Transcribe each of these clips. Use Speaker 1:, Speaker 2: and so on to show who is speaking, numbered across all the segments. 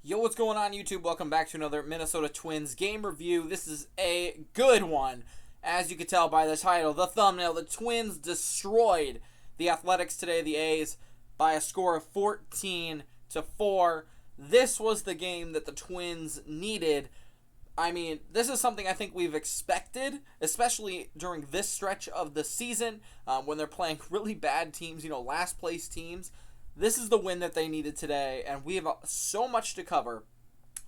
Speaker 1: Yo, what's going on, YouTube? Welcome back to another Minnesota Twins game review. This is a good one. As you can tell by the title, the thumbnail, the Twins destroyed the Athletics today, the A's, by a score of 14-4. This was the game that the Twins needed. I mean, this is something I think we've expected, especially during this stretch of the season when they're playing really bad teams, last place teams. This is the win that they needed today, and we have so much to cover.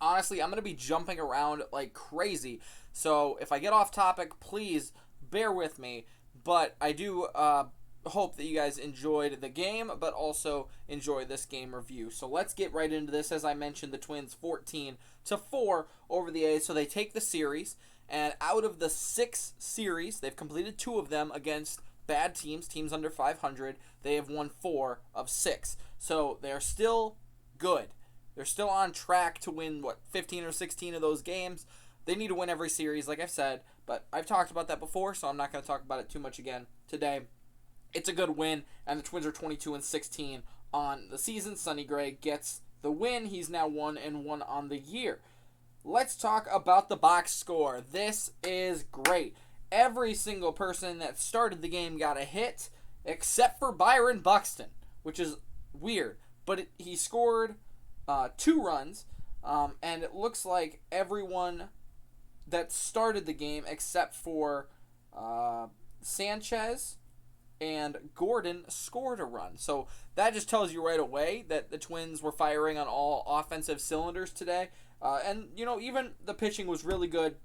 Speaker 1: Honestly, I'm going to be jumping around like crazy, so if I get off topic, please bear with me. But I do hope that you guys enjoyed the game, but also enjoy this game review. So let's get right into this. As I mentioned, the Twins 14-4 over the A's, so they take the series, and out of the 6 series, they've completed 2 of them against bad teams under 500. They have won 4 of 6. So they're still good. They're still on track to win, 15 or 16 of those games. They need to win every series, like I've said, but I've talked about that before, so I'm not going to talk about it too much again today. It's a good win, and the Twins are 22-16 on the season. Sonny Gray gets the win. He's now 1-1 on the year. Let's talk about the box score. This is great. Every single person that started the game got a hit, except for Byron Buxton, which is weird. But he scored 2 runs, and it looks like everyone that started the game, except for Sanchez and Gordon, scored a run. So that just tells you right away that the Twins were firing on all offensive cylinders today. And even the pitching was really good.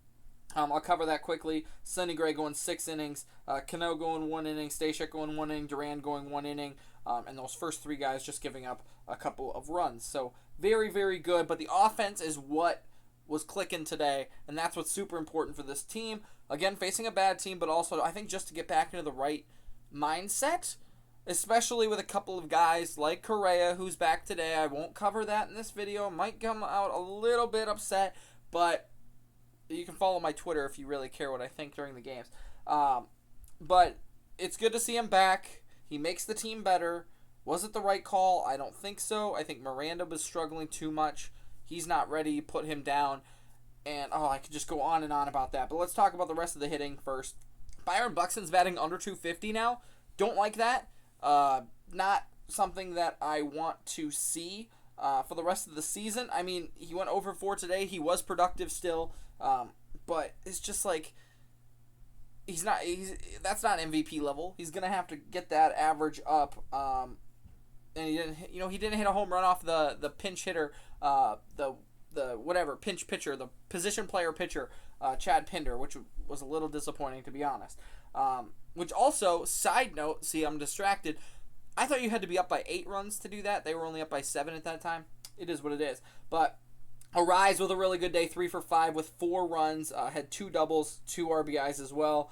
Speaker 1: I'll cover that quickly. Sonny Gray going 6 innings, Cano going 1 inning, Stashek going 1 inning, Duran going 1 inning, and those first 3 guys just giving up a couple of runs. So very, very good, but the offense is what was clicking today, and that's what's super important for this team. Again, facing a bad team, but also I think just to get back into the right mindset, especially with a couple of guys like Correa, who's back today. I won't cover that in this video. Might come out a little bit upset, but you can follow my Twitter if you really care what I think during the games. But it's good to see him back. He makes the team better. Was it the right call? I don't think so. I think Miranda was struggling too much. He's not ready. Put him down. And, I could just go on and on about that. But let's talk about the rest of the hitting first. Byron Buxton's batting under 250 now. Don't like that. Not something that I want to see for the rest of the season. I mean, he went over 4 today. He was productive still. But it's just like that's not MVP level. He's gonna have to get that average up. And he didn't hit a home run off the pinch hitter, the pinch pitcher, the position player pitcher, Chad Pinder, which was a little disappointing, to be honest. Which also, side note, see, I'm distracted. I thought you had to be up by 8 runs to do that. They were only up by 7 at that time. It is what it is. But Arise with a really good day, 3 for 5 with 4 runs, had 2 doubles, 2 RBIs as well.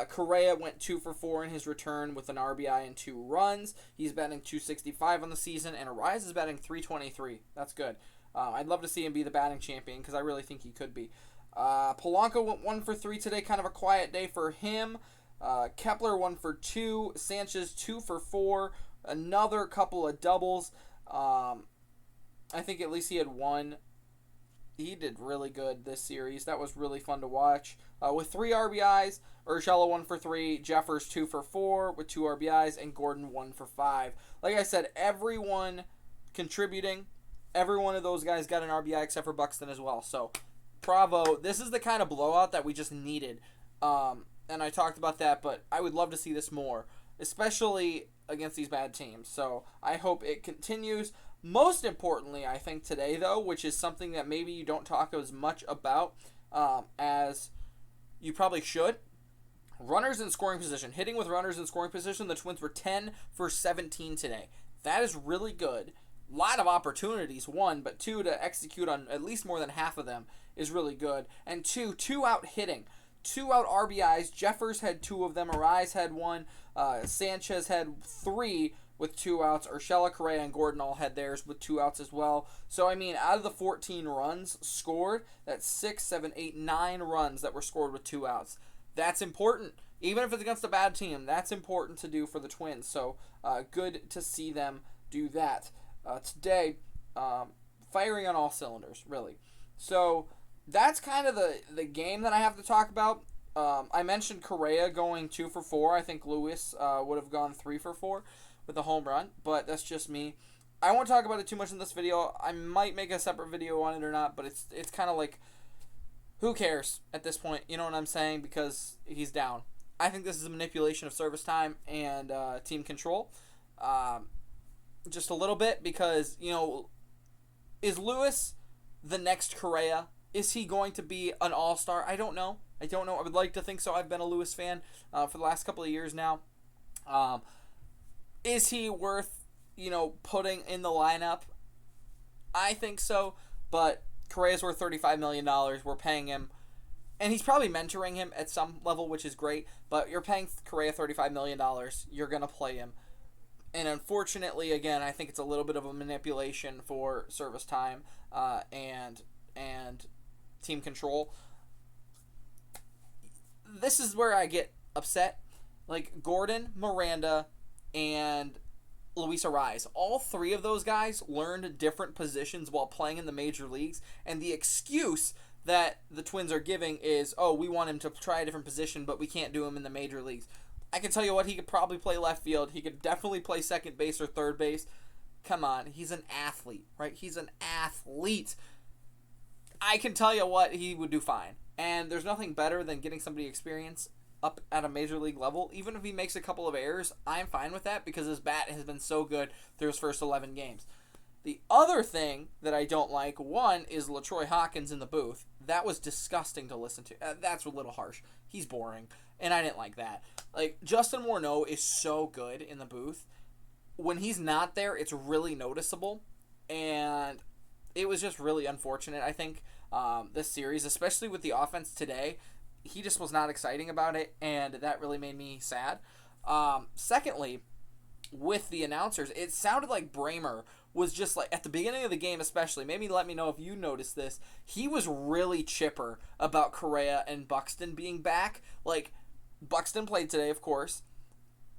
Speaker 1: Correa went 2 for 4 in his return with an RBI and 2 runs. He's batting .265 on the season, and Arise is batting .323. That's good. I'd love to see him be the batting champion because I really think he could be. Polanco went 1 for 3 today, kind of a quiet day for him. Kepler 1 for 2, Sanchez 2 for 4, another couple of doubles. I think at least he had 1. He did really good this series. That was really fun to watch. With 3 RBIs, Urshela 1 for 3, Jeffers 2 for 4 with 2 RBIs, and Gordon 1 for 5. Like I said, everyone contributing. Every one of those guys got an RBI except for Buxton as well. So, bravo. This is the kind of blowout that we just needed. And I talked about that, but I would love to see this more, especially against these bad teams. So, I hope it continues. Most importantly, I think today, though, which is something that maybe you don't talk as much about as you probably should, runners in scoring position. Hitting with runners in scoring position, the Twins were 10 for 17 today. That is really good. A lot of opportunities, 1, but 2, to execute on at least more than half of them is really good. And 2 out hitting. 2 out RBIs. Jeffers had 2 of them. Arise had 1. Sanchez had 3 with 2 outs. Urshela, Correa, and Gordon all had theirs with 2 outs as well. So, I mean, out of the 14 runs scored, that's 6, 7, 8, 9 runs that were scored with 2 outs. That's important. Even if it's against a bad team, that's important to do for the Twins. So, good to see them do that. Today, firing on all cylinders, really. So that's kind of the game that I have to talk about. I mentioned Correa going 2 for 4. I think Lewis would have gone 3 for 4 with a home run, but that's just me. I won't talk about it too much in this video. I might make a separate video on it or not, but it's kind of like, who cares at this point? You know what I'm saying? Because he's down. I think this is a manipulation of service time and team control. Just a little bit because, is Lewis the next Correa? Is he going to be an all-star? I don't know. I would like to think so. I've been a Lewis fan for the last couple of years now. Is he worth, putting in the lineup? I think so, but Correa's worth $35 million. We're paying him, and he's probably mentoring him at some level, which is great, but you're paying Correa $35 million. You're going to play him. And unfortunately, again, I think it's a little bit of a manipulation for service time and team control. This is where I get upset. Like Gordon, Miranda, and Luis Arraez. All three of those guys learned different positions while playing in the major leagues, and the excuse that the Twins are giving is, oh, we want him to try a different position, but we can't do him in the major leagues. I can tell you what, he could probably play left field. He could definitely play second base or third base. Come on, he's an athlete, right? He's an athlete. I can tell you what, he would do fine. And there's nothing better than getting somebody experience up at a major league level. Even if he makes a couple of errors, I'm fine with that because his bat has been so good through his first 11 games. The other thing that I don't like, one, is LaTroy Hawkins in the booth. That was disgusting to listen to. That's a little harsh. He's boring, and I didn't like that. Like, Justin Morneau is so good in the booth. When he's not there, it's really noticeable, and it was just really unfortunate, I think, this series, especially with the offense today. He just was not exciting about it, and that really made me sad. Secondly, with the announcers, it sounded like Bramer was just like, at the beginning of the game especially, maybe let me know if you noticed this, he was really chipper about Correa and Buxton being back. Like, Buxton played today, of course.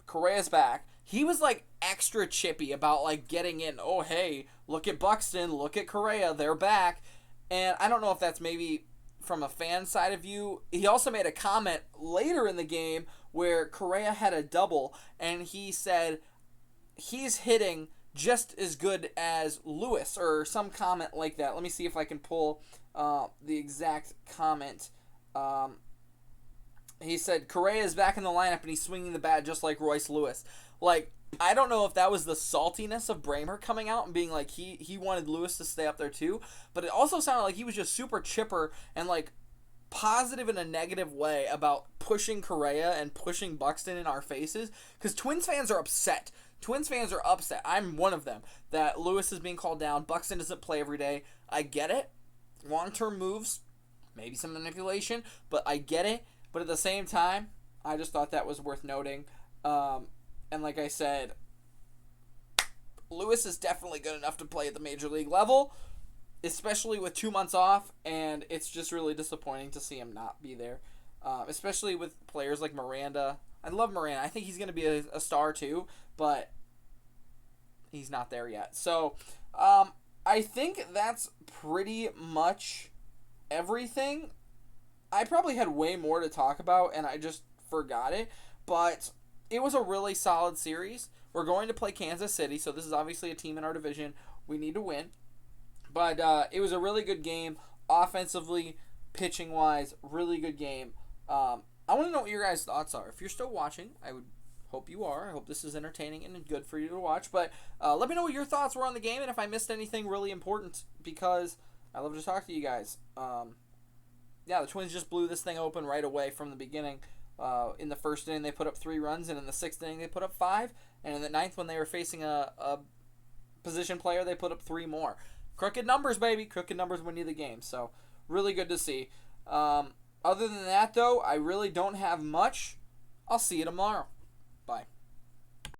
Speaker 1: Correa's back. He was, like, extra chippy about, like, getting in. Oh, hey, look at Buxton, look at Correa, they're back. And I don't know if that's maybe from a fan side of view. He also made a comment later in the game where Correa had a double, and he said he's hitting just as good as Lewis, or some comment like that. Let me see if I can pull the exact comment. He said Correa is back in the lineup and he's swinging the bat just like Royce Lewis. Like, I don't know if that was the saltiness of Bramer coming out and being like he wanted Lewis to stay up there too, but it also sounded like he was just super chipper and like positive in a negative way about pushing Correa and pushing Buxton in our faces, because Twins fans are upset. Twins fans are upset. I'm one of them. That Lewis is being called down. Buxton doesn't play every day. I get it. Long-term moves, maybe some manipulation, but I get it. But at the same time, I just thought that was worth noting. And like I said, Lewis is definitely good enough to play at the major league level, especially with 2 months off, and it's just really disappointing to see him not be there, especially with players like Miranda. I love Miranda. I think he's going to be a star too, but he's not there yet. So I think that's pretty much everything. I probably had way more to talk about, and I just forgot it, but it was a really solid series. We're going to play Kansas City, so this is obviously a team in our division. We need to win. But it was a really good game, offensively, pitching-wise, really good game. I want to know what your guys' thoughts are. If you're still watching, I would hope you are. I hope this is entertaining and good for you to watch. But let me know what your thoughts were on the game and if I missed anything really important, because I love to talk to you guys. Yeah, the Twins just blew this thing open right away from the beginning. In the first inning, they put up 3 runs, and in the 6th inning, they put up 5. And in the 9th, when they were facing a position player, they put up 3 more. Crooked numbers, baby. Crooked numbers win you the game. So, really good to see. Other than that, though, I really don't have much. I'll see you tomorrow. Bye.